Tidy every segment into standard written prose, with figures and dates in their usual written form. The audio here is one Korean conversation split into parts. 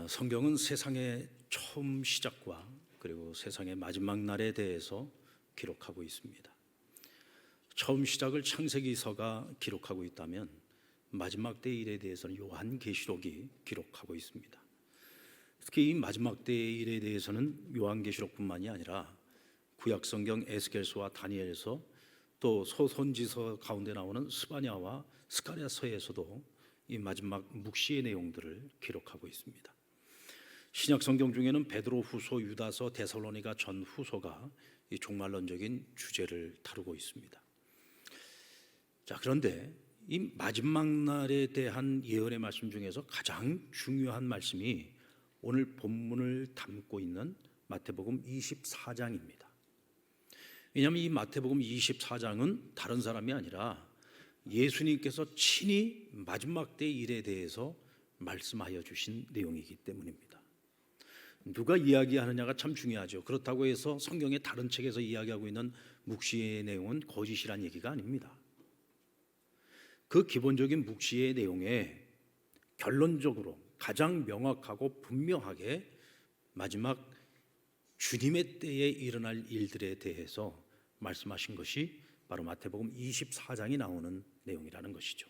성경은 세상의 처음 시작과 그리고 세상의 마지막 날에 대해서 기록하고 있습니다. 처음 시작을 창세기서가 기록하고 있다면 마지막 때의 일에 대해서는 요한계시록이 기록하고 있습니다. 특히 이 마지막 때의 일에 대해서는 요한계시록뿐만이 아니라 구약성경 에스겔서와 다니엘서, 또 소선지서 가운데 나오는 스바냐와 스가랴서에서도 이 마지막 묵시의 내용들을 기록하고 있습니다. 신약 성경 중에는 베드로후서, 유다서, 데살로니가 전후서가 이 종말론적인 주제를 다루고 있습니다. 자, 그런데 이 마지막 날에 대한 예언의 말씀 중에서 가장 중요한 말씀이 오늘 본문을 담고 있는 마태복음 24장입니다. 왜냐하면 이 마태복음 24장은 다른 사람이 아니라 예수님께서 친히 마지막 때의 일에 대해서 말씀하여 주신 내용이기 때문입니다. 누가 이야기하느냐가 참 중요하죠. 그렇다고 해서 성경의 다른 책에서 이야기하고 있는 묵시의 내용은 거짓이란 얘기가 아닙니다. 그 기본적인 묵시의 내용에 결론적으로 가장 명확하고 분명하게 마지막 주님의 때에 일어날 일들에 대해서 말씀하신 것이 바로 마태복음 24장이 나오는 내용이라는 것이죠.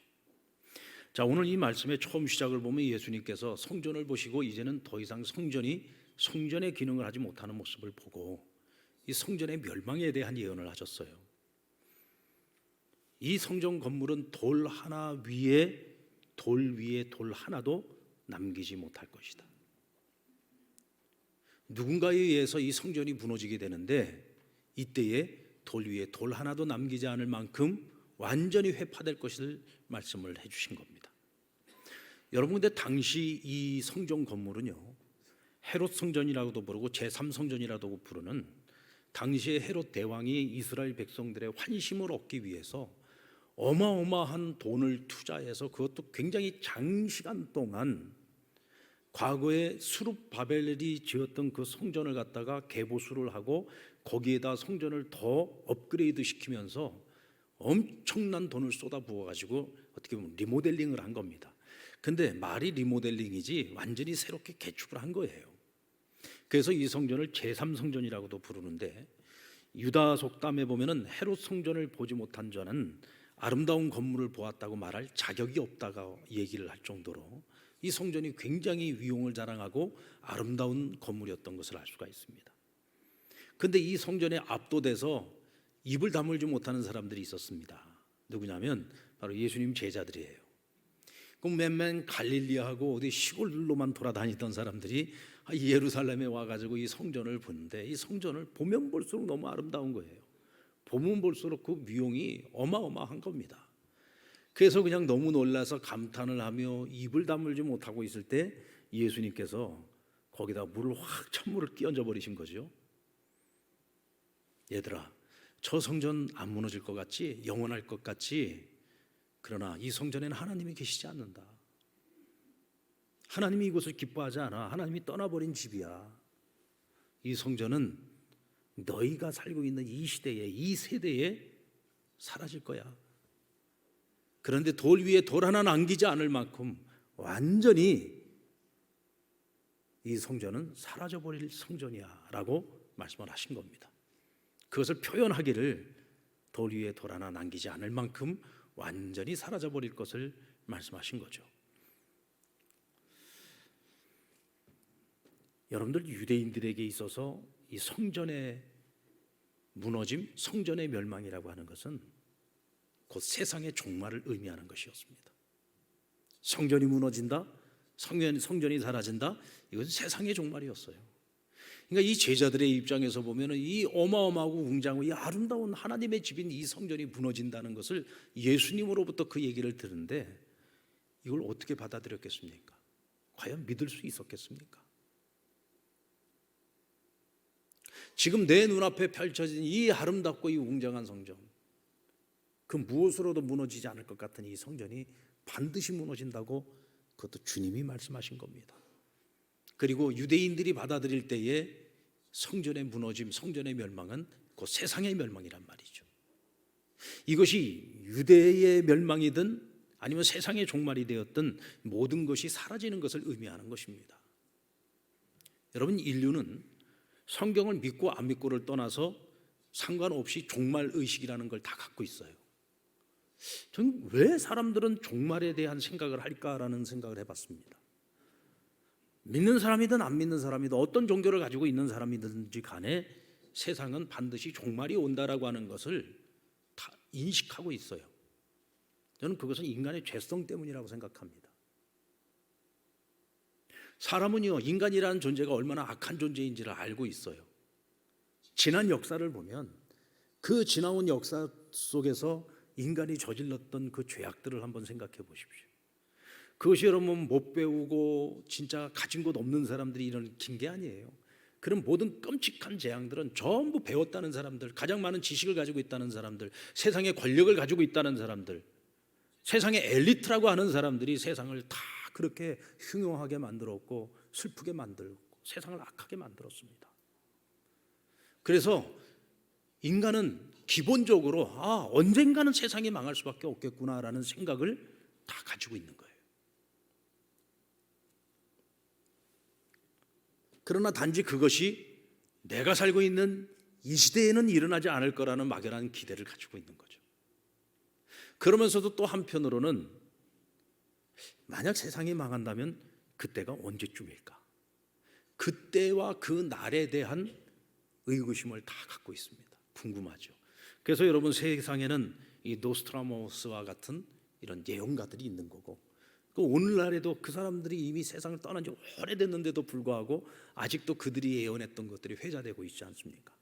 자, 오늘 이 말씀의 처음 시작을 보면 예수님께서 성전을 보시고 이제는 더 이상 성전의 기능을 하지 못하는 모습을 보고 이 성전의 멸망에 대한 예언을 하셨어요. 이 성전 건물은 돌 위에 돌 하나도 남기지 못할 것이다. 누군가에 의해서 이 성전이 무너지게 되는데 이때에 돌 위에 돌 하나도 남기지 않을 만큼 완전히 회파될 것을 말씀을 해주신 겁니다. 여러분, 근데 당시 이 성전 건물은요, 헤롯 성전이라고도 부르고 제3성전이라고 부르는 당시의 헤롯 대왕이 이스라엘 백성들의 환심을 얻기 위해서 어마어마한 돈을 투자해서, 그것도 굉장히 장시간 동안 과거에 수룹바벨이 지었던 그 성전을 갖다가 개보수를 하고 거기에다 성전을 더 업그레이드 시키면서 엄청난 돈을 쏟아부어 가지고 어떻게 보면 리모델링을 한 겁니다. 근데 말이 리모델링이지 완전히 새롭게 개축을 한 거예요. 그래서 이 성전을 제3성전이라고도 부르는데, 유다 속담에 보면은 헤롯 성전을 보지 못한 자는 아름다운 건물을 보았다고 말할 자격이 없다고 얘기를 할 정도로 이 성전이 굉장히 위용을 자랑하고 아름다운 건물이었던 것을 알 수가 있습니다. 그런데 이 성전에 압도돼서 입을 다물지 못하는 사람들이 있었습니다. 누구냐면 바로 예수님 제자들이에요. 그럼 맨 갈릴리하고 어디 시골로만 돌아다니던 사람들이 예루살렘에 와가지고 이 성전을 보는데, 이 성전을 보면 볼수록 너무 아름다운 거예요. 보면 볼수록 그 위용이 어마어마한 겁니다. 그래서 그냥 너무 놀라서 감탄을 하며 입을 다물지 못하고 있을 때 예수님께서 거기다 찬물을 끼얹어 버리신 거죠. 얘들아, 저 성전 안 무너질 것 같지? 영원할 것 같지? 그러나 이 성전에는 하나님이 계시지 않는다. 하나님이 이곳을 기뻐하지 않아. 하나님이 떠나버린 집이야. 이 성전은 너희가 살고 있는 이 시대에, 이 세대에 사라질 거야. 그런데 돌 위에 돌 하나 남기지 않을 만큼 완전히 이 성전은 사라져버릴 성전이야 라고 말씀을 하신 겁니다. 그것을 표현하기를 돌 위에 돌 하나 남기지 않을 만큼 완전히 사라져버릴 것을 말씀하신 거죠. 여러분들, 유대인들에게 있어서 이 성전의 무너짐, 성전의 멸망이라고 하는 것은 곧 세상의 종말을 의미하는 것이었습니다. 성전이 무너진다, 성전이 사라진다, 이것은 세상의 종말이었어요. 그러니까 이 제자들의 입장에서 보면 이 어마어마하고 웅장하고 이 아름다운 하나님의 집인 이 성전이 무너진다는 것을 예수님으로부터 그 얘기를 듣는데 이걸 어떻게 받아들였겠습니까? 과연 믿을 수 있었겠습니까? 지금 내 눈앞에 펼쳐진 이 아름답고 이 웅장한 성전, 그 무엇으로도 무너지지 않을 것 같은 이 성전이 반드시 무너진다고 그것도 주님이 말씀하신 겁니다. 그리고 유대인들이 받아들일 때에 성전의 무너짐, 성전의 멸망은 곧 세상의 멸망이란 말이죠. 이것이 유대의 멸망이든 아니면 세상의 종말이 되었든 모든 것이 사라지는 것을 의미하는 것입니다. 여러분, 인류는 성경을 믿고 안 믿고를 떠나서 상관없이 종말 의식이라는 걸 다 갖고 있어요. 저는 왜 사람들은 종말에 대한 생각을 할까라는 생각을 해봤습니다. 믿는 사람이든 안 믿는 사람이든 어떤 종교를 가지고 있는 사람이든지 간에 세상은 반드시 종말이 온다라고 하는 것을 다 인식하고 있어요. 저는 그것은 인간의 죄성 때문이라고 생각합니다. 사람은요, 인간이라는 존재가 얼마나 악한 존재인지를 알고 있어요. 지난 역사를 보면 그 지나온 역사 속에서 인간이 저질렀던 그 죄악들을 한번 생각해 보십시오. 그것이 여러분 못 배우고 진짜 가진 것 없는 사람들이 일으킨 게 아니에요. 그런 모든 끔찍한 재앙들은 전부 배웠다는 사람들, 가장 많은 지식을 가지고 있다는 사람들, 세상의 권력을 가지고 있다는 사람들, 세상의 엘리트라고 하는 사람들이 세상을 다 그렇게 흉흉하게 만들었고 슬프게 만들고 세상을 악하게 만들었습니다. 그래서 인간은 기본적으로 언젠가는 세상이 망할 수밖에 없겠구나라는 생각을 다 가지고 있는 거예요. 그러나 단지 그것이 내가 살고 있는 이 시대에는 일어나지 않을 거라는 막연한 기대를 가지고 있는 거죠. 그러면서도 또 한편으로는 만약 세상이 망한다면 그때가 언제쯤일까? 그때와 그 날에 대한 의구심을 다 갖고 있습니다. 궁금하죠. 그래서 여러분, 세상에는 이 노스트라모스와 같은 이런 예언가들이 있는 거고, 오늘날에도 그 사람들이 이미 세상을 떠난 지 오래됐는데도 불구하고 아직도 그들이 예언했던 것들이 회자되고 있지 않습니까?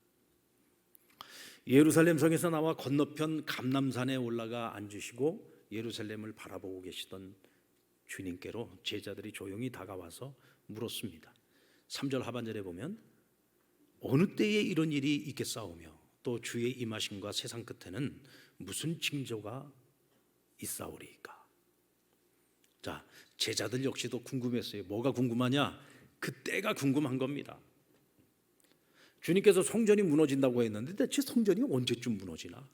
예루살렘 성에서 나와 건너편 감람산에 올라가 앉으시고 예루살렘을 바라보고 계시던 주님께로 제자들이 조용히 다가와서 물었습니다. 3절 하반절에 보면 어느 때에 이런 일이 있겠사오며 또 주의 임하심과 세상 끝에는 무슨 징조가 있사오리이까? 자, 제자들 역시도 궁금했어요. 뭐가 궁금하냐? 그때가 궁금한 겁니다. 주님께서 성전이 무너진다고 했는데 대체 성전이 언제쯤 무너지나?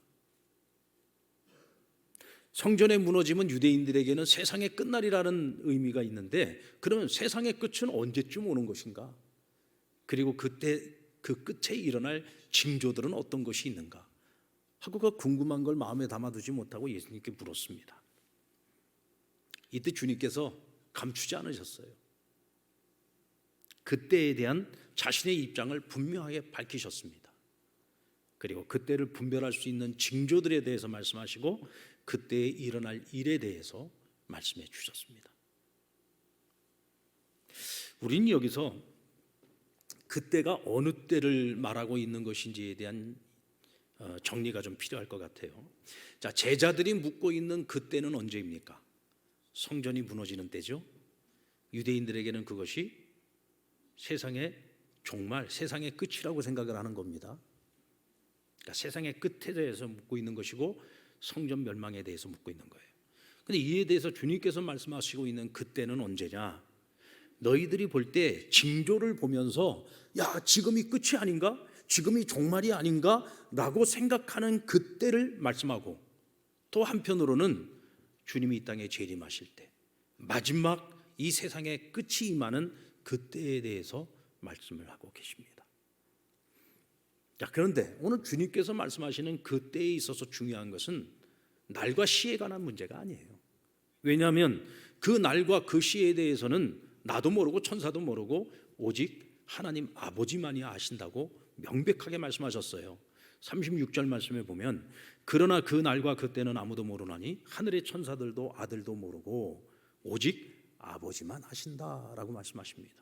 성전의 무너짐은 유대인들에게는 세상의 끝날이라는 의미가 있는데, 그러면 세상의 끝은 언제쯤 오는 것인가? 그리고 그때 그 끝에 일어날 징조들은 어떤 것이 있는가 하고 그 궁금한 걸 마음에 담아두지 못하고 예수님께 물었습니다. 이때 주님께서 감추지 않으셨어요. 그때에 대한 자신의 입장을 분명하게 밝히셨습니다. 그리고 그때를 분별할 수 있는 징조들에 대해서 말씀하시고 그때에 일어날 일에 대해서 말씀해 주셨습니다. 우리는 여기서 그때가 어느 때를 말하고 있는 것인지에 대한 정리가 좀 필요할 것 같아요. 자, 제자들이 묻고 있는 그때는 언제입니까? 성전이 무너지는 때죠. 유대인들에게는 그것이 세상의 종말, 세상의 끝이라고 생각을 하는 겁니다. 그러니까 세상의 끝에 대해서 묻고 있는 것이고 성전 멸망에 대해서 묻고 있는 거예요. 그런데 이에 대해서 주님께서 말씀하시고 있는 그때는 언제냐? 너희들이 볼 때 징조를 보면서 야, 지금이 끝이 아닌가? 지금이 종말이 아닌가? 라고 생각하는 그때를 말씀하고, 또 한편으로는 주님이 이 땅에 재림하실 때 마지막 이 세상의 끝이 임하는 그때에 대해서 말씀을 하고 계십니다. 자, 그런데 오늘 주님께서 말씀하시는 그때에 있어서 중요한 것은 날과 시에 관한 문제가 아니에요. 왜냐하면 그 날과 그 시에 대해서는 나도 모르고 천사도 모르고 오직 하나님 아버지만이 아신다고 명백하게 말씀하셨어요. 36절 말씀에 보면 그러나 그 날과 그때는 아무도 모르나니 하늘의 천사들도 아들도 모르고 오직 아버지만 아신다라고 말씀하십니다.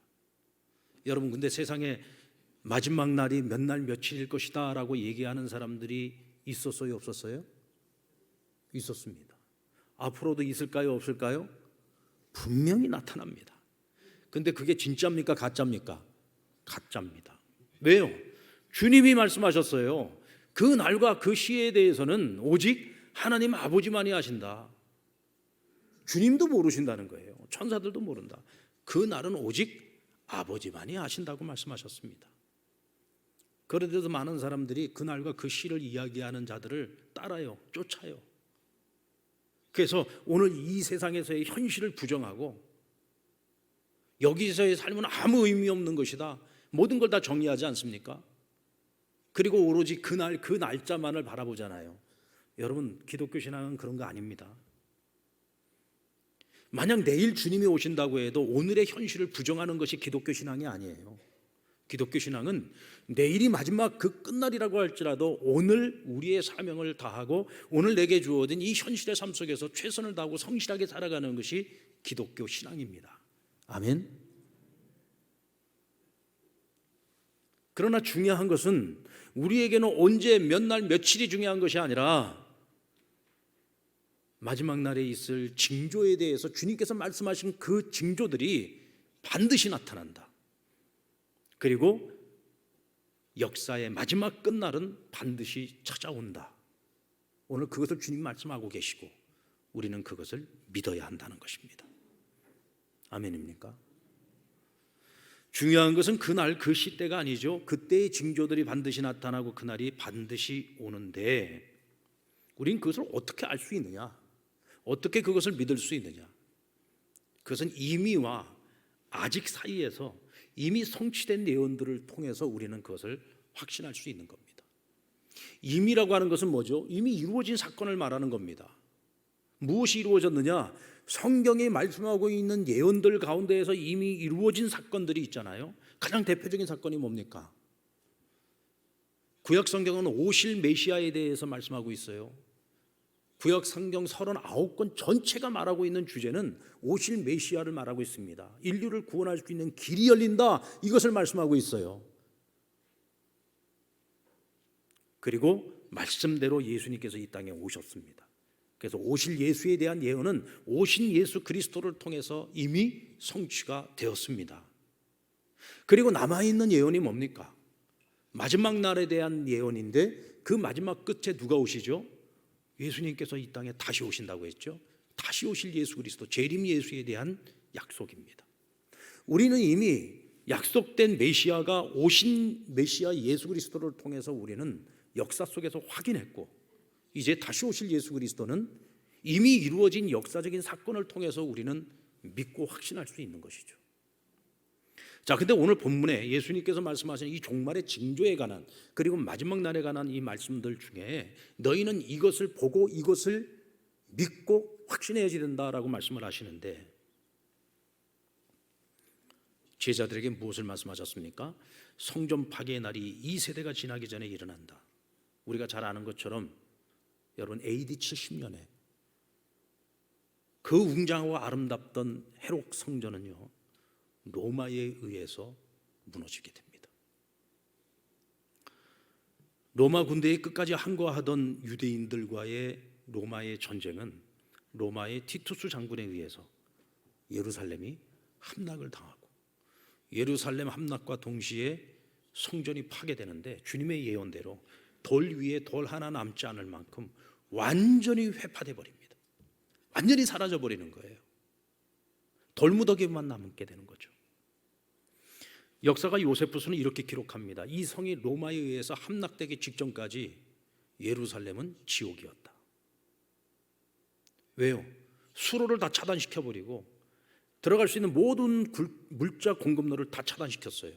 여러분, 근데 세상에 마지막 날이 몇 날 며칠일 것이다 라고 얘기하는 사람들이 있었어요, 없었어요? 있었습니다. 앞으로도 있을까요, 없을까요? 분명히 나타납니다. 근데 그게 진짜입니까, 가짜입니까? 가짜입니다. 왜요? 주님이 말씀하셨어요. 그 날과 그 시에 대해서는 오직 하나님 아버지만이 아신다. 주님도 모르신다는 거예요. 천사들도 모른다. 그 날은 오직 아버지만이 아신다고 말씀하셨습니다. 그런데도 많은 사람들이 그 날과 그 시를 이야기하는 자들을 따라요, 쫓아요. 그래서 오늘 이 세상에서의 현실을 부정하고 여기서의 삶은 아무 의미 없는 것이다, 모든 걸 다 정리하지 않습니까? 그리고 오로지 그날 그 날짜만을 바라보잖아요. 여러분, 기독교 신앙은 그런 거 아닙니다. 만약 내일 주님이 오신다고 해도 오늘의 현실을 부정하는 것이 기독교 신앙이 아니에요. 기독교 신앙은 내일이 마지막 그 끝날이라고 할지라도 오늘 우리의 사명을 다하고 오늘 내게 주어진 이 현실의 삶 속에서 최선을 다하고 성실하게 살아가는 것이 기독교 신앙입니다. 아멘. 그러나 중요한 것은 우리에게는 언제 몇 날 며칠이 중요한 것이 아니라 마지막 날에 있을 징조에 대해서 주님께서 말씀하신 그 징조들이 반드시 나타난다. 그리고 역사의 마지막 끝날은 반드시 찾아온다. 오늘 그것을 주님 말씀하고 계시고 우리는 그것을 믿어야 한다는 것입니다. 아멘입니까? 중요한 것은 그날 그 시대가 아니죠. 그때의 징조들이 반드시 나타나고 그날이 반드시 오는데 우린 그것을 어떻게 알 수 있느냐? 어떻게 그것을 믿을 수 있느냐? 그것은 이미와 아직 사이에서 이미 성취된 예언들을 통해서 우리는 그것을 확신할 수 있는 겁니다. 이미라고 하는 것은 뭐죠? 이미 이루어진 사건을 말하는 겁니다. 무엇이 이루어졌느냐? 성경이 말씀하고 있는 예언들 가운데에서 이미 이루어진 사건들이 있잖아요. 가장 대표적인 사건이 뭡니까? 구약 성경은 오실 메시아에 대해서 말씀하고 있어요. 구약 성경 39권 전체가 말하고 있는 주제는 오실 메시아를 말하고 있습니다. 인류를 구원할 수 있는 길이 열린다, 이것을 말씀하고 있어요. 그리고 말씀대로 예수님께서 이 땅에 오셨습니다. 그래서 오실 예수에 대한 예언은 오신 예수 그리스도를 통해서 이미 성취가 되었습니다. 그리고 남아있는 예언이 뭡니까? 마지막 날에 대한 예언인데 그 마지막 끝에 누가 오시죠? 예수님께서 이 땅에 다시 오신다고 했죠. 다시 오실 예수 그리스도, 재림 예수에 대한 약속입니다. 우리는 이미 약속된 메시아가 오신 메시아 예수 그리스도를 통해서 우리는 역사 속에서 확인했고, 이제 다시 오실 예수 그리스도는 이미 이루어진 역사적인 사건을 통해서 우리는 믿고 확신할 수 있는 것이죠. 자, 근데 오늘 본문에 예수님께서 말씀하신 이 종말의 징조에 관한, 그리고 마지막 날에 관한 이 말씀들 중에 너희는 이것을 보고 이것을 믿고 확신해야 된다라고 말씀을 하시는데, 제자들에게 무엇을 말씀하셨습니까? 성전 파괴의 날이 이 세대가 지나기 전에 일어난다. 우리가 잘 아는 것처럼 여러분 AD 70년에 그 웅장하고 아름답던 헤롯 성전은요, 로마에 의해서 무너지게 됩니다. 로마 군대의 끝까지 항거하던 유대인들과의 로마의 전쟁은 로마의 티투스 장군에 의해서 예루살렘이 함락을 당하고, 예루살렘 함락과 동시에 성전이 파괴되는데 주님의 예언대로 돌 위에 돌 하나 남지 않을 만큼 완전히 회파돼 버립니다. 완전히 사라져 버리는 거예요. 돌무더기만 남게 되는 거죠. 역사가 요세푸스는 이렇게 기록합니다. 이 성이 로마에 의해서 함락되기 직전까지 예루살렘은 지옥이었다. 왜요? 수로를 다 차단시켜버리고 들어갈 수 있는 모든 물자 공급로를 다 차단시켰어요.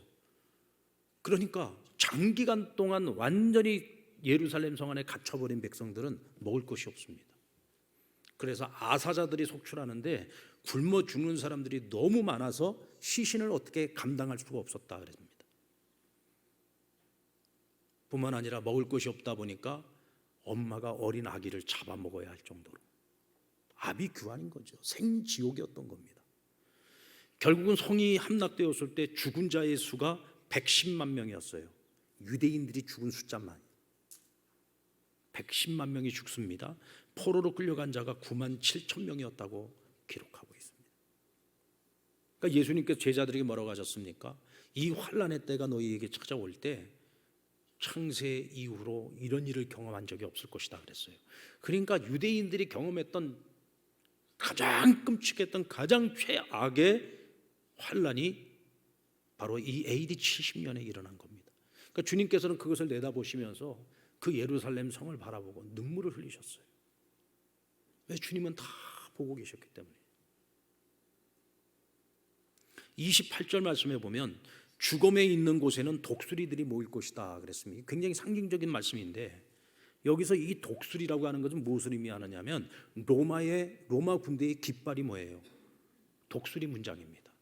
그러니까 장기간 동안 완전히 예루살렘 성 안에 갇혀버린 백성들은 먹을 것이 없습니다. 그래서 아사자들이 속출하는데 굶어 죽는 사람들이 너무 많아서 시신을 어떻게 감당할 수가 없었다 그랬습니다. 뿐만 아니라 먹을 것이 없다 보니까 엄마가 어린 아기를 잡아먹어야 할 정도로 아비규환인 거죠. 생지옥이었던 겁니다. 결국은 성이 함락되었을 때 죽은 자의 수가 110만 명이었어요. 유대인들이 죽은 숫자만 110만 명이 죽습니다. 포로로 끌려간 자가 9만 7천 명이었다고 기록하고 있습니다. 그러니까 예수님께서 제자들에게 뭐라고 하셨습니까? 이 환난의 때가 너희에게 찾아올 때 창세 이후로 이런 일을 경험한 적이 없을 것이다 그랬어요. 그러니까 유대인들이 경험했던 가장 끔찍했던 가장 최악의 환난이 바로 이 AD 70년에 일어난 겁니다. 그러니까 주님께서는 그것을 내다보시면서 그 예루살렘 성을 바라보고 눈물을 흘리셨어요. 왜? 주님은 다 보고 계셨기 때문에. 28절 말씀에 보면 죽음에 있는 곳에는 독수리들이 모일 것이다 그랬습니다. 굉장히 상징적인 말씀인데 여기서 이 독수리라고 하는 것은 무엇을 의미하느냐면 로마 군대의 깃발이 뭐예요? 독수리 문장입니다.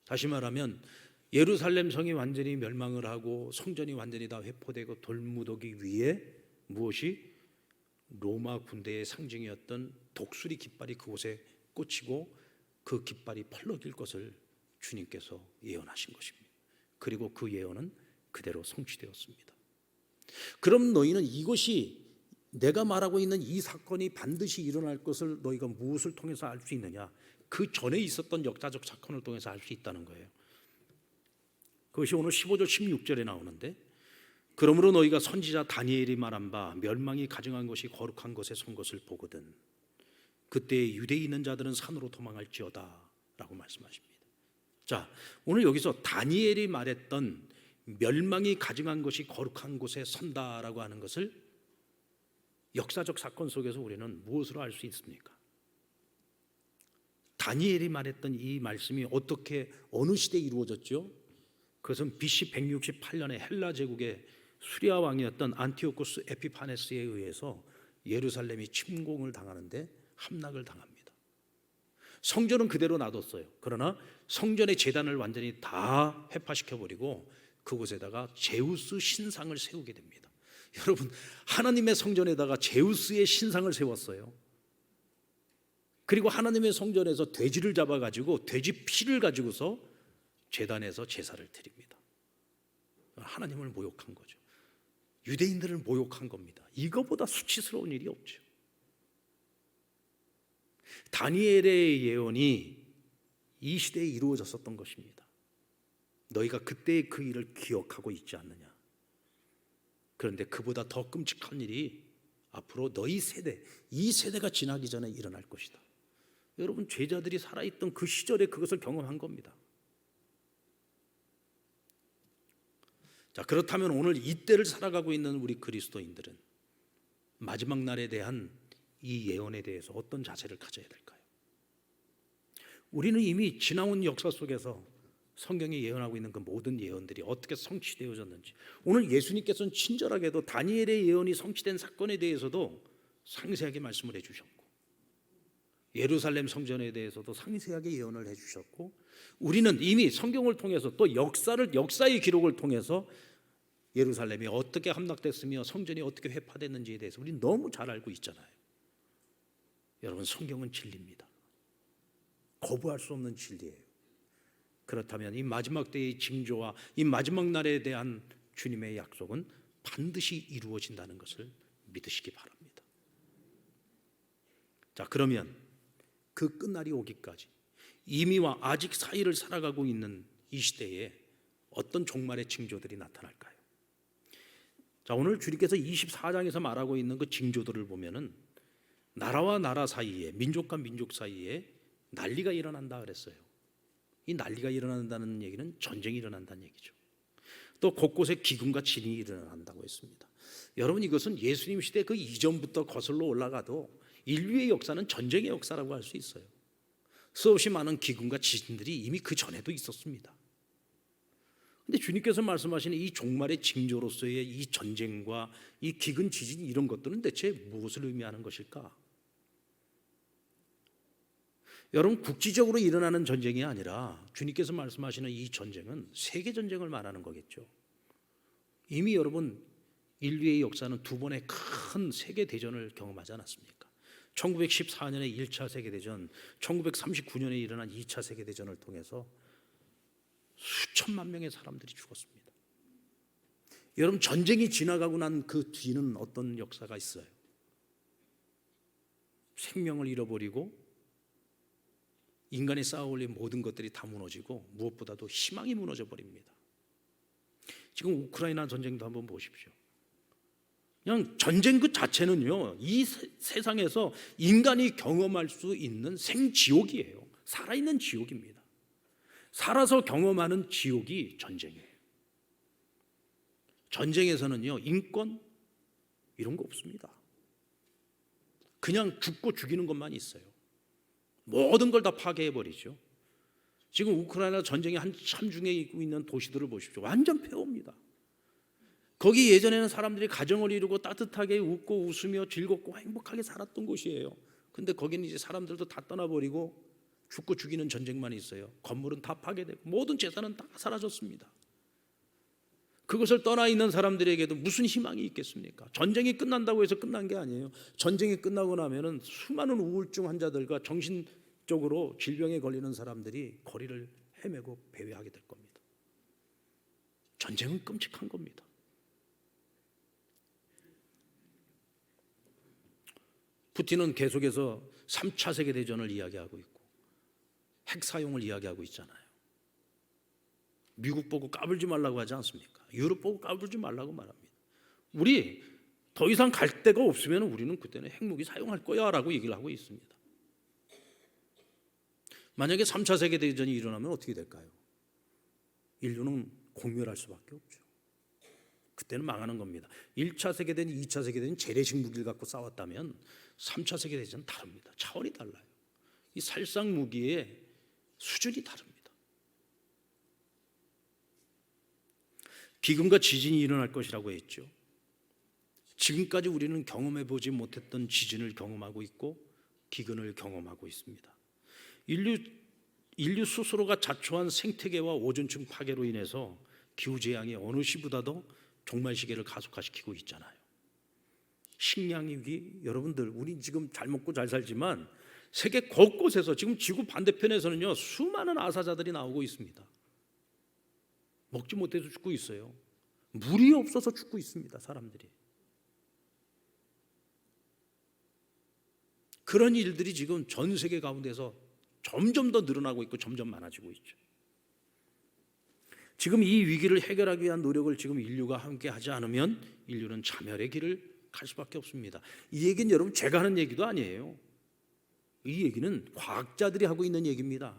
다시 말하면 예루살렘 성이 완전히 멸망을 하고 성전이 완전히 다 회포되고 돌무더기 위에 무엇이 로마 군대의 상징이었던 독수리 깃발이 그곳에 꽂히고 그 깃발이 펄럭일 것을 주님께서 예언하신 것입니다. 그리고 그 예언은 그대로 성취되었습니다. 그럼 너희는 이것이 내가 말하고 있는 이 사건이 반드시 일어날 것을 너희가 무엇을 통해서 알 수 있느냐? 그 전에 있었던 역사적 사건을 통해서 알 수 있다는 거예요. 그것이 오늘 15절 16절에 나오는데 그러므로 너희가 선지자 다니엘이 말한 바 멸망이 가증한 것이 거룩한 것에 선 것을 보거든 그때 유대에 있는 자들은 산으로 도망할지어다 라고 말씀하십니다. 자, 오늘 여기서 다니엘이 말했던 멸망이 가증한 것이 거룩한 곳에 선다라고 하는 것을 역사적 사건 속에서 우리는 무엇으로 알 수 있습니까? 다니엘이 말했던 이 말씀이 어느 시대에 이루어졌죠? 그것은 BC 168년에 헬라 제국의 수리아 왕이었던 안티오코스 에피파네스에 의해서 예루살렘이 침공을 당하는데 함락을 당합니다. 성전은 그대로 놔뒀어요. 그러나 성전의 제단을 완전히 다 회파시켜버리고 그곳에다가 제우스 신상을 세우게 됩니다. 여러분, 하나님의 성전에다가 제우스의 신상을 세웠어요. 그리고 하나님의 성전에서 돼지를 잡아가지고 돼지 피를 가지고서 제단에서 제사를 드립니다. 하나님을 모욕한 거죠. 유대인들을 모욕한 겁니다. 이거보다 수치스러운 일이 없죠. 다니엘의 예언이 이 시대에 이루어졌었던 것입니다. 너희가 그때의 그 일을 기억하고 있지 않느냐? 그런데 그보다 더 끔찍한 일이 앞으로 너희 세대, 이 세대가 지나기 전에 일어날 것이다. 여러분, 제자들이 살아있던 그 시절에 그것을 경험한 겁니다. 자, 그렇다면 오늘 이때를 살아가고 있는 우리 그리스도인들은 마지막 날에 대한 이 예언에 대해서 어떤 자세를 가져야 될까요? 우리는 이미 지나온 역사 속에서 성경이 예언하고 있는 그 모든 예언들이 어떻게 성취되어졌는지, 오늘 예수님께서는 친절하게도 다니엘의 예언이 성취된 사건에 대해서도 상세하게 말씀을 해주셨고, 예루살렘 성전에 대해서도 상세하게 예언을 해주셨고, 우리는 이미 성경을 통해서 또 역사의 기록을 통해서 예루살렘이 어떻게 함락됐으며 성전이 어떻게 회파됐는지에 대해서 우리는 너무 잘 알고 있잖아요. 여러분, 성경은 진리입니다. 거부할 수 없는 진리예요. 그렇다면 이 마지막 때의 징조와 이 마지막 날에 대한 주님의 약속은 반드시 이루어진다는 것을 믿으시기 바랍니다. 자, 그러면 그 끝날이 오기까지 이미와 아직 사이를 살아가고 있는 이 시대에 어떤 종말의 징조들이 나타날까요? 자, 오늘 주님께서 24장에서 말하고 있는 그 징조들을 보면은 나라와 나라 사이에, 민족과 민족 사이에 난리가 일어난다 그랬어요. 이 난리가 일어난다는 얘기는 전쟁이 일어난다는 얘기죠. 또 곳곳에 기근과 진이 일어난다고 했습니다. 여러분, 이것은 예수님 시대 그 이전부터 거슬러 올라가도 인류의 역사는 전쟁의 역사라고 할 수 있어요. 수없이 많은 기근과 지진들이 이미 그 전에도 있었습니다. 근데 주님께서 말씀하시는 이 종말의 징조로서의 이 전쟁과 이 기근, 지진, 이런 것들은 대체 무엇을 의미하는 것일까? 여러분, 국지적으로 일어나는 전쟁이 아니라 주님께서 말씀하시는 이 전쟁은 세계 전쟁을 말하는 거겠죠. 이미 여러분, 인류의 역사는 두 번의 큰 세계 대전을 경험하지 않았습니까? 1914년의 1차 세계대전, 1939년에 일어난 2차 세계대전을 통해서 수천만 명의 사람들이 죽었습니다. 여러분, 전쟁이 지나가고 난 그 뒤는 어떤 역사가 있어요? 생명을 잃어버리고 인간이 쌓아올린 모든 것들이 다 무너지고 무엇보다도 희망이 무너져 버립니다. 지금 우크라이나 전쟁도 한번 보십시오. 그냥 전쟁 그 자체는요, 이 세상에서 인간이 경험할 수 있는 생지옥이에요. 살아있는 지옥입니다. 살아서 경험하는 지옥이 전쟁이에요. 전쟁에서는요, 인권 이런 거 없습니다. 그냥 죽고 죽이는 것만 있어요. 모든 걸 다 파괴해버리죠. 지금 우크라이나 전쟁이 한참 중에 있는 도시들을 보십시오. 완전 폐허입니다. 거기 예전에는 사람들이 가정을 이루고 따뜻하게 웃고 웃으며 즐겁고 행복하게 살았던 곳이에요. 근데 거기는 이제 사람들도 다 떠나버리고 죽고 죽이는 전쟁만 있어요. 건물은 다 파괴되고 모든 재산은 다 사라졌습니다. 그것을 떠나 있는 사람들에게도 무슨 희망이 있겠습니까? 전쟁이 끝난다고 해서 끝난 게 아니에요. 전쟁이 끝나고 나면은 수많은 우울증 환자들과 정신적으로 질병에 걸리는 사람들이 거리를 헤매고 배회하게 될 겁니다. 전쟁은 끔찍한 겁니다. 푸틴은 계속해서 3차 세계대전을 이야기하고 있고 핵 사용을 이야기하고 있잖아요. 미국 보고 까불지 말라고 하지 않습니까? 유럽 보고 까불지 말라고 말합니다. 우리 더 이상 갈 데가 없으면 우리는 그때는 핵무기 사용할 거야 라고 얘기를 하고 있습니다. 만약에 3차 세계대전이 일어나면 어떻게 될까요? 인류는 공멸할 수밖에 없죠. 그때는 망하는 겁니다. 1차 세계대전, 2차 세계대전 재래식 무기를 갖고 싸웠다면 3차 세계대전은 다릅니다. 차원이 달라요. 이 살상 무기의 수준이 다릅니다. 비금과 지진이 일어날 것이라고 했죠. 지금까지 우리는 경험해보지 못했던 지진을 경험하고 있고 기근을 경험하고 있습니다. 인류 스스로가 자초한 생태계와 오존층 파괴로 인해서 기후재앙이 어느 시보다도 종말 시계를 가속화시키고 있잖아요. 식량 위기, 여러분들 우리 지금 잘 먹고 잘 살지만 세계 곳곳에서 지금 지구 반대편에서는요 수많은 아사자들이 나오고 있습니다. 먹지 못해서 죽고 있어요. 물이 없어서 죽고 있습니다. 사람들이. 그런 일들이 지금 전 세계 가운데서 점점 더 늘어나고 있고 점점 많아지고 있죠. 지금 이 위기를 해결하기 위한 노력을 지금 인류가 함께 하지 않으면 인류는 자멸의 길을 갈 수밖에 없습니다. 이 얘기는 여러분 제가 하는 얘기도 아니에요. 이 얘기는 과학자들이 하고 있는 얘기입니다.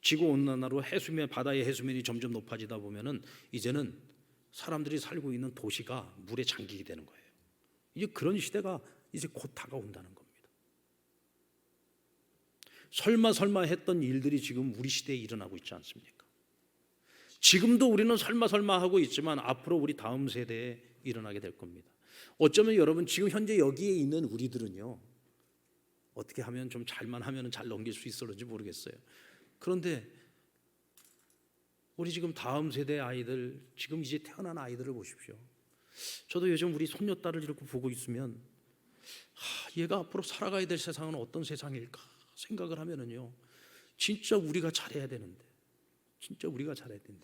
지구온난화로 바다의 해수면이 점점 높아지다 보면은 이제는 사람들이 살고 있는 도시가 물에 잠기게 되는 거예요. 이제 그런 시대가 이제 곧 다가온다는 겁니다. 설마 했던 일들이 지금 우리 시대에 일어나고 있지 않습니까? 지금도 우리는 설마 하고 있지만 앞으로 우리 다음 세대에 일어나게 될 겁니다. 어쩌면 여러분 지금 현재 여기에 있는 우리들은요 어떻게 하면 좀 잘만 하면 잘 넘길 수 있을지 모르겠어요. 그런데 우리 지금 다음 세대 아이들, 지금 이제 태어난 아이들을 보십시오. 저도 요즘 우리 손녀딸을 이렇게 보고 있으면 얘가 앞으로 살아가야 될 세상은 어떤 세상일까 생각을 하면은요 진짜 우리가 잘해야 되는데,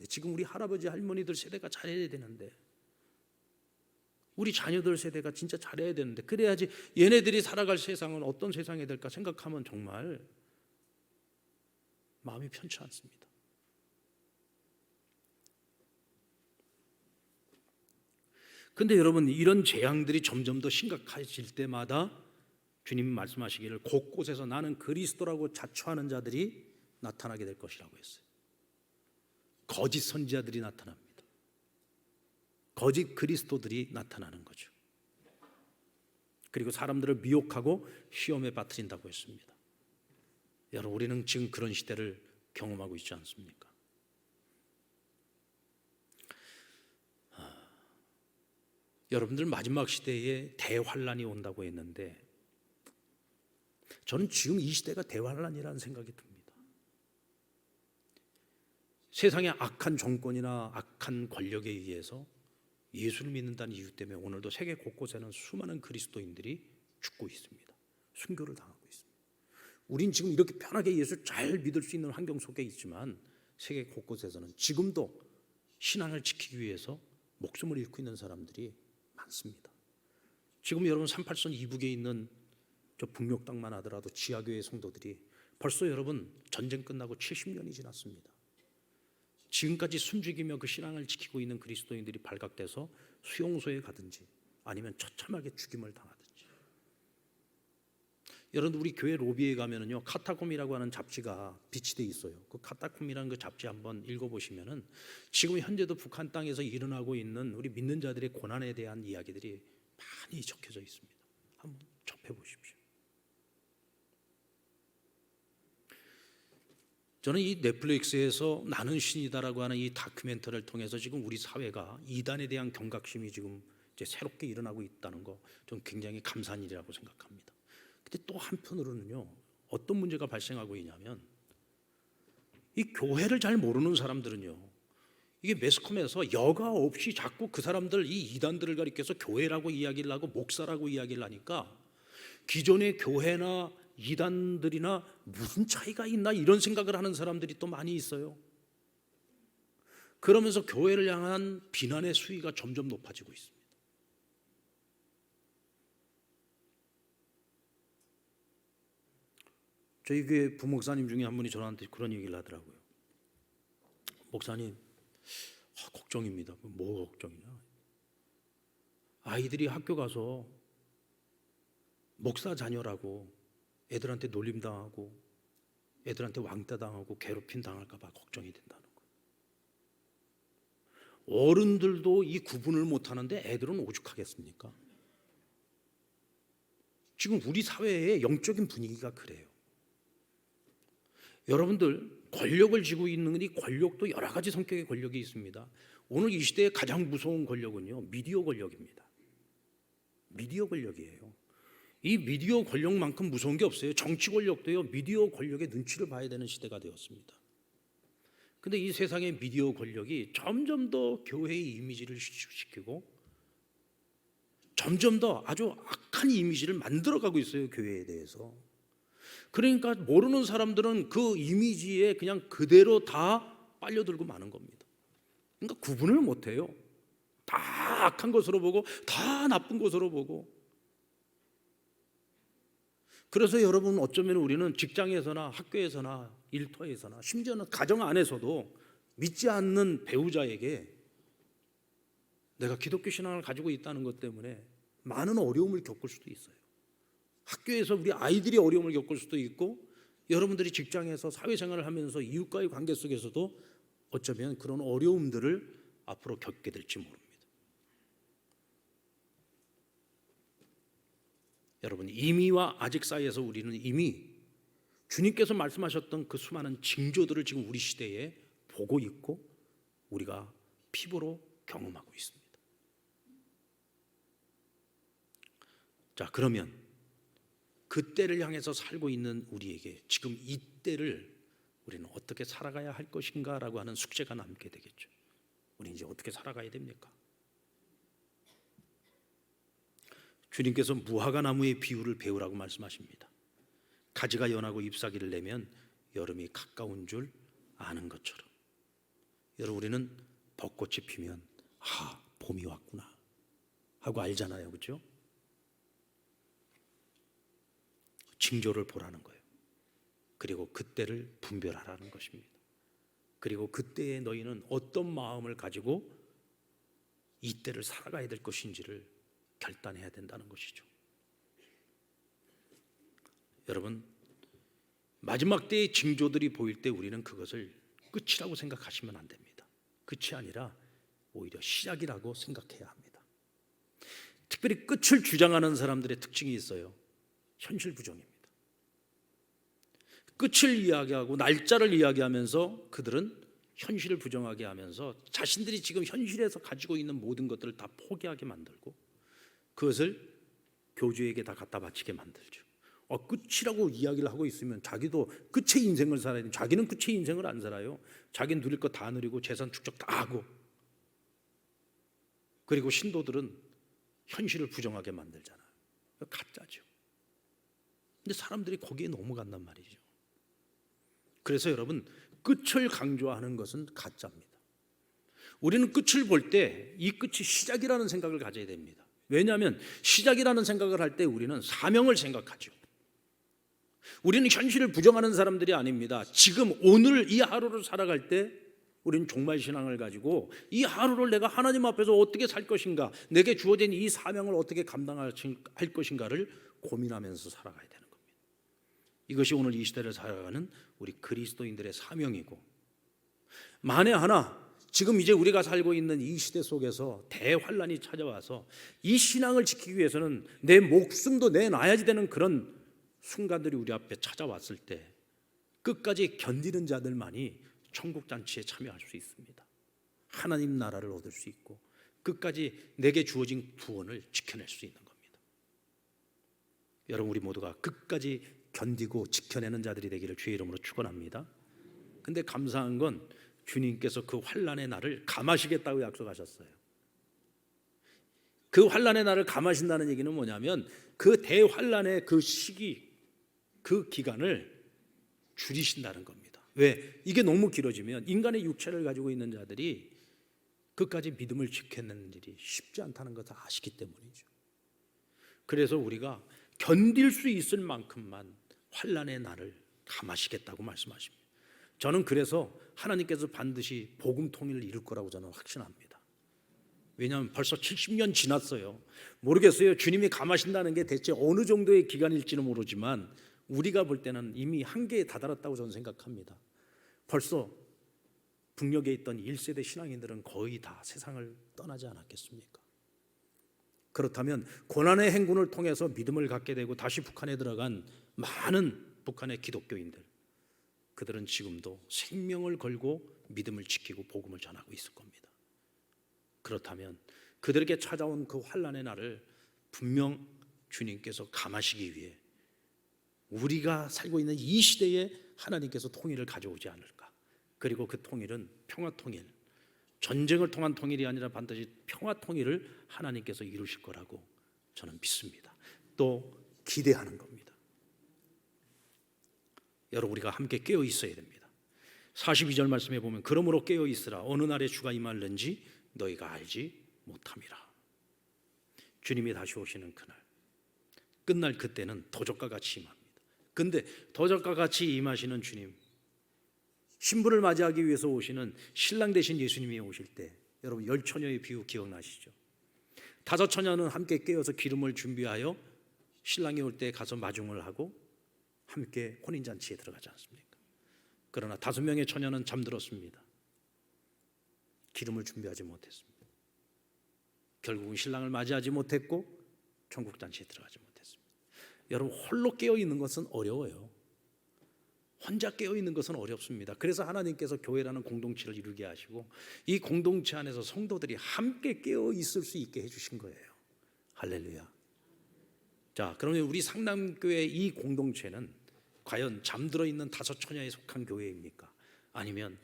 지금 우리 할아버지 할머니들 세대가 잘해야 되는데, 우리 자녀들 세대가 진짜 잘해야 되는데, 그래야지 얘네들이 살아갈 세상은 어떤 세상이 될까 생각하면 정말 마음이 편치 않습니다. 근데 여러분 이런 재앙들이 점점 더 심각해질 때마다 주님이 말씀하시기를 곳곳에서 나는 그리스도라고 자처하는 자들이 나타나게 될 것이라고 했어요. 거짓 선지자들이 나타납니다. 거짓 그리스도들이 나타나는 거죠. 그리고 사람들을 미혹하고 시험에 빠뜨린다고 했습니다. 여러분 우리는 지금 그런 시대를 경험하고 있지 않습니까? 여러분들 마지막 시대에 대환란이 온다고 했는데 저는 지금 이 시대가 대환란이라는 생각이 듭니다. 세상의 악한 정권이나 악한 권력에 의해서 예수를 믿는다는 이유 때문에 오늘도 세계 곳곳에는 수많은 그리스도인들이 죽고 있습니다. 순교를 당하고 있습니다. 우린 지금 이렇게 편하게 예수를 잘 믿을 수 있는 환경 속에 있지만 세계 곳곳에서는 지금도 신앙을 지키기 위해서 목숨을 잃고 있는 사람들이 많습니다. 지금 여러분 38선 이북에 있는 저 북녘 땅만 하더라도 지하교회 성도들이 벌써 여러분 전쟁 끝나고 70년이 지났습니다. 지금까지 숨죽이며 그 신앙을 지키고 있는 그리스도인들이 발각돼서 수용소에 가든지 아니면 처참하게 죽임을 당하든지. 여러분 우리 교회 로비에 가면은요 카타콤이라고 하는 잡지가 비치돼 있어요. 그 카타콤이라는 그 잡지 한번 읽어보시면은 지금 현재도 북한 땅에서 일어나고 있는 우리 믿는 자들의 고난에 대한 이야기들이 많이 적혀져 있습니다. 한번 접해보십시오. 저는 이 넷플릭스에서 나는 신이다라고 하는 이 다큐멘터리를 통해서 지금 우리 사회가 이단에 대한 경각심이 지금 이제 새롭게 일어나고 있다는 거 좀 굉장히 감사한 일이라고 생각합니다. 근데 또 한편으로는요, 어떤 문제가 발생하고 있냐면 이 교회를 잘 모르는 사람들은요, 이게 매스컴에서 여과 없이 자꾸 그 사람들 이 이단들을 가리켜서 교회라고 이야기를 하고 목사라고 이야기를 하니까 기존의 교회나 이단들이나 무슨 차이가 있나 이런 생각을 하는 사람들이 또 많이 있어요. 그러면서 교회를 향한 비난의 수위가 점점 높아지고 있습니다. 저희 교회 부목사님 중에 한 분이 저한테 그런 얘기를 하더라고요. 목사님, 걱정입니다. 뭐가 걱정이냐? 아이들이 학교 가서 목사 자녀라고 애들한테 놀림당하고 애들한테 왕따당하고 괴롭힘 당할까 봐 걱정이 된다는 거예요. 어른들도 이 구분을 못하는데 애들은 오죽하겠습니까? 지금 우리 사회의 영적인 분위기가 그래요. 여러분들, 권력을 쥐고 있는 이 권력도 여러 가지 성격의 권력이 있습니다. 오늘 이 시대의 가장 무서운 권력은요, 미디어 권력입니다. 미디어 권력이에요. 이 미디어 권력만큼 무서운 게 없어요. 정치 권력도요, 미디어 권력의 눈치를 봐야 되는 시대가 되었습니다. 근데 이 세상의 미디어 권력이 점점 더 교회의 이미지를 시키고 점점 더 아주 악한 이미지를 만들어가고 있어요, 교회에 대해서. 그러니까 모르는 사람들은 그 이미지에 그냥 그대로 다 빨려들고 마는 겁니다. 그러니까 구분을 못해요. 다 악한 것으로 보고 다 나쁜 것으로 보고. 그래서 여러분, 어쩌면 우리는 직장에서나 학교에서나 일터에서나 심지어는 가정 안에서도 믿지 않는 배우자에게 내가 기독교 신앙을 가지고 있다는 것 때문에 많은 어려움을 겪을 수도 있어요. 학교에서 우리 아이들이 어려움을 겪을 수도 있고, 여러분들이 직장에서 사회생활을 하면서 이웃과의 관계 속에서도 어쩌면 그런 어려움들을 앞으로 겪게 될지 모릅니다. 여러분, 이미와 아직 사이에서 우리는 이미 주님께서 말씀하셨던 그 수많은 징조들을 지금 우리 시대에 보고 있고 우리가 피부로 경험하고 있습니다. 자, 그러면 그 때를 향해서 살고 있는 우리에게 지금 이 때를 우리는 어떻게 살아가야 할 것인가라고 하는 숙제가 남게 되겠죠. 우리 이제 어떻게 살아가야 됩니까? 주님께서 무화과 나무의 비유를 배우라고 말씀하십니다. 가지가 연하고 잎사귀를 내면 여름이 가까운 줄 아는 것처럼, 여러분, 우리는 벚꽃이 피면 봄이 왔구나 하고 알잖아요, 그렇죠? 징조를 보라는 거예요. 그리고 그때를 분별하라는 것입니다. 그리고 그때에 너희는 어떤 마음을 가지고 이 때를 살아가야 될 것인지를 결단해야 된다는 것이죠. 여러분, 마지막 때의 징조들이 보일 때 우리는 그것을 끝이라고 생각하시면 안 됩니다. 끝이 아니라 오히려 시작이라고 생각해야 합니다. 특별히 끝을 주장하는 사람들의 특징이 있어요. 현실 부정입니다. 끝을 이야기하고 날짜를 이야기하면서 그들은 현실을 부정하게 하면서 자신들이 지금 현실에서 가지고 있는 모든 것들을 다 포기하게 만들고 그것을 교주에게 다 갖다 바치게 만들죠. 끝이라고 이야기를 하고 있으면 자기도 끝의 인생을 살아야 되는데 자기는 끝의 인생을 안 살아요. 자기는 누릴 거 다 누리고 재산 축적 다 하고, 그리고 신도들은 현실을 부정하게 만들잖아요. 가짜죠. 근데 사람들이 거기에 넘어간단 말이죠. 그래서 여러분, 끝을 강조하는 것은 가짜입니다. 우리는 끝을 볼 때 이 끝이 시작이라는 생각을 가져야 됩니다. 왜냐하면 시작이라는 생각을 할 때 우리는 사명을 생각하죠. 우리는 현실을 부정하는 사람들이 아닙니다. 지금 오늘 이 하루를 살아갈 때 우리는 종말신앙을 가지고 이 하루를 내가 하나님 앞에서 어떻게 살 것인가, 내게 주어진 이 사명을 어떻게 감당할 것인가를 고민하면서 살아가야 되는 겁니다. 이것이 오늘 이 시대를 살아가는 우리 그리스도인들의 사명이고, 만에 하나 지금 이제 우리가 살고 있는 이 시대 속에서 대환란이 찾아와서 이 신앙을 지키기 위해서는 내 목숨도 내놔야지 되는 그런 순간들이 우리 앞에 찾아왔을 때, 끝까지 견디는 자들만이 천국 잔치에 참여할 수 있습니다. 하나님 나라를 얻을 수 있고 끝까지 내게 주어진 구원을 지켜낼 수 있는 겁니다. 여러분, 우리 모두가 끝까지 견디고 지켜내는 자들이 되기를 주의 이름으로 축원합니다. 근데 감사한 건 주님께서 그 환난의 날을 감하시겠다고 약속하셨어요. 그 환난의 날을 감하신다는 얘기는 뭐냐면 그 대환난의 그 시기, 그 기간을 줄이신다는 겁니다. 왜? 이게 너무 길어지면 인간의 육체를 가지고 있는 자들이 끝까지 믿음을 지켜내는 일이 쉽지 않다는 것을 아시기 때문이죠. 그래서 우리가 견딜 수 있을 만큼만 환난의 날을 감하시겠다고 말씀하십니다. 저는 그래서 하나님께서 반드시 복음 통일을 이룰 거라고 저는 확신합니다. 왜냐하면 벌써 70년 지났어요. 모르겠어요. 주님이 감하신다는 게 대체 어느 정도의 기간일지는 모르지만 우리가 볼 때는 이미 한계에 다다랐다고 저는 생각합니다. 벌써 북녘에 있던 1세대 신앙인들은 거의 다 세상을 떠나지 않았겠습니까? 그렇다면 고난의 행군을 통해서 믿음을 갖게 되고 다시 북한에 들어간 많은 북한의 기독교인들, 그들은 지금도 생명을 걸고 믿음을 지키고 복음을 전하고 있을 겁니다. 그렇다면 그들에게 찾아온 그 환난의 날을 분명 주님께서 감하시기 위해 우리가 살고 있는 이 시대에 하나님께서 통일을 가져오지 않을까. 그리고 그 통일은 평화 통일, 전쟁을 통한 통일이 아니라 반드시 평화 통일을 하나님께서 이루실 거라고 저는 믿습니다. 또 기대하는 겁니다. 여러분, 우리가 함께 깨어 있어야 됩니다. 42절 말씀에 보면 그러므로 깨어 있으라. 어느 날에 주가 임할는지 너희가 알지 못함이라. 주님이 다시 오시는 그날, 끝날 그때는 도적과 같이 임합니다. 근데 도적과 같이 임하시는 주님, 신부를 맞이하기 위해서 오시는 신랑 되신 예수님이 오실 때 여러분, 10처녀의 비유 기억나시죠? 5처녀는 함께 깨어서 기름을 준비하여 신랑이 올 때 가서 마중을 하고 함께 혼인잔치에 들어가지 않습니까? 그러나 5명의 처녀는 잠들었습니다. 기름을 준비하지 못했습니다. 결국은 신랑을 맞이하지 못했고 천국잔치에 들어가지 못했습니다. 여러분, 홀로 깨어있는 것은 어려워요. 혼자 깨어있는 것은 어렵습니다. 그래서 하나님께서 교회라는 공동체를 이루게 하시고 이 공동체 안에서 성도들이 함께 깨어있을 수 있게 해주신 거예요. 할렐루야. 자, 그러면 우리 상남교회 이 공동체는 과연 잠들어 있는 5처녀에 속한 교회입니까? 아니면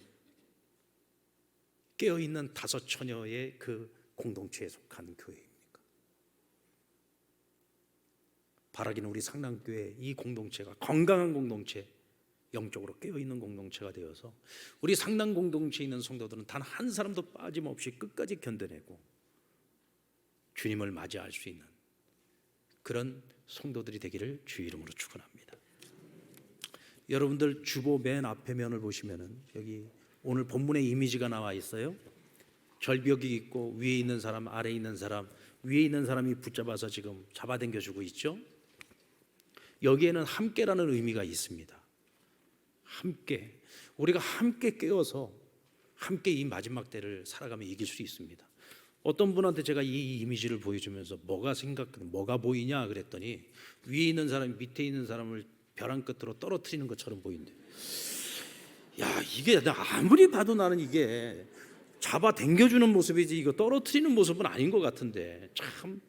깨어있는 5처녀의 그 공동체에 속한 교회입니까? 바라기는 우리 상남교회 이 공동체가 건강한 공동체, 영적으로 깨어있는 공동체가 되어서 우리 상남 공동체에 있는 성도들은 단 한 사람도 빠짐없이 끝까지 견뎌내고 주님을 맞이할 수 있는 그런 성도들이 되기를 주의 이름으로 축원합니다. 여러분들 주보 맨 앞에 면을 보시면은 여기 오늘 본문의 이미지가 나와 있어요. 절벽이 있고 위에 있는 사람, 아래에 있는 사람, 위에 있는 사람이 붙잡아서 지금 잡아당겨주고 있죠. 여기에는 함께라는 의미가 있습니다. 함께, 우리가 함께 깨어서 함께 이 마지막 때를 살아가면 이길 수 있습니다. 어떤 분한테 제가 이 이미지를 보여주면서 뭐가 보이냐 그랬더니 위에 있는 사람이 밑에 있는 사람을 벼랑 끝으로 떨어뜨리는 것처럼 보인대. 야, 이게 아무리 봐도 나는 이게 잡아 당겨주는 모습이지 이거 떨어뜨리는 모습은 아닌 것 같은데, 참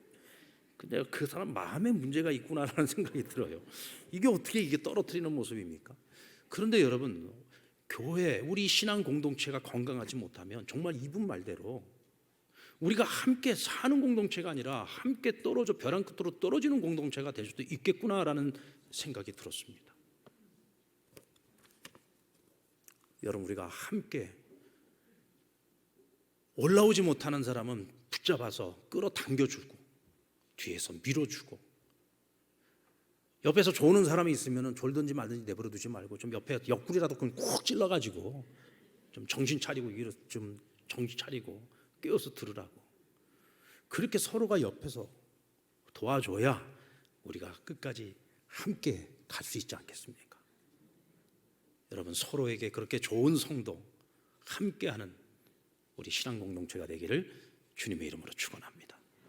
근데 그 사람 마음에 문제가 있구나라는 생각이 들어요. 이게 어떻게 이게 떨어뜨리는 모습입니까? 그런데 여러분, 교회, 우리 신앙 공동체가 건강하지 못하면 정말 이분 말대로 우리가 함께 사는 공동체가 아니라 함께 떨어져 벼랑 끝으로 떨어지는 공동체가 될 수도 있겠구나라는 생각이 들었습니다. 여러분, 우리가 함께 올라오지 못하는 사람은 붙잡아서 끌어당겨주고 뒤에서 밀어주고, 옆에서 조는 사람이 있으면 졸든지 말든지 내버려 두지 말고 좀 옆에 옆구리라도 콕 찔러가지고 좀 정신 차리고 좀 정신 차리고 깨어서 들으라고. 그렇게 서로가 옆에서 도와줘야 우리가 끝까지 함께 갈 수 있지 않겠습니까? 여러분, 서로에게 그렇게 좋은 성도, 함께하는 우리 신앙 공동체가 되기를 주님의 이름으로 축원합니다.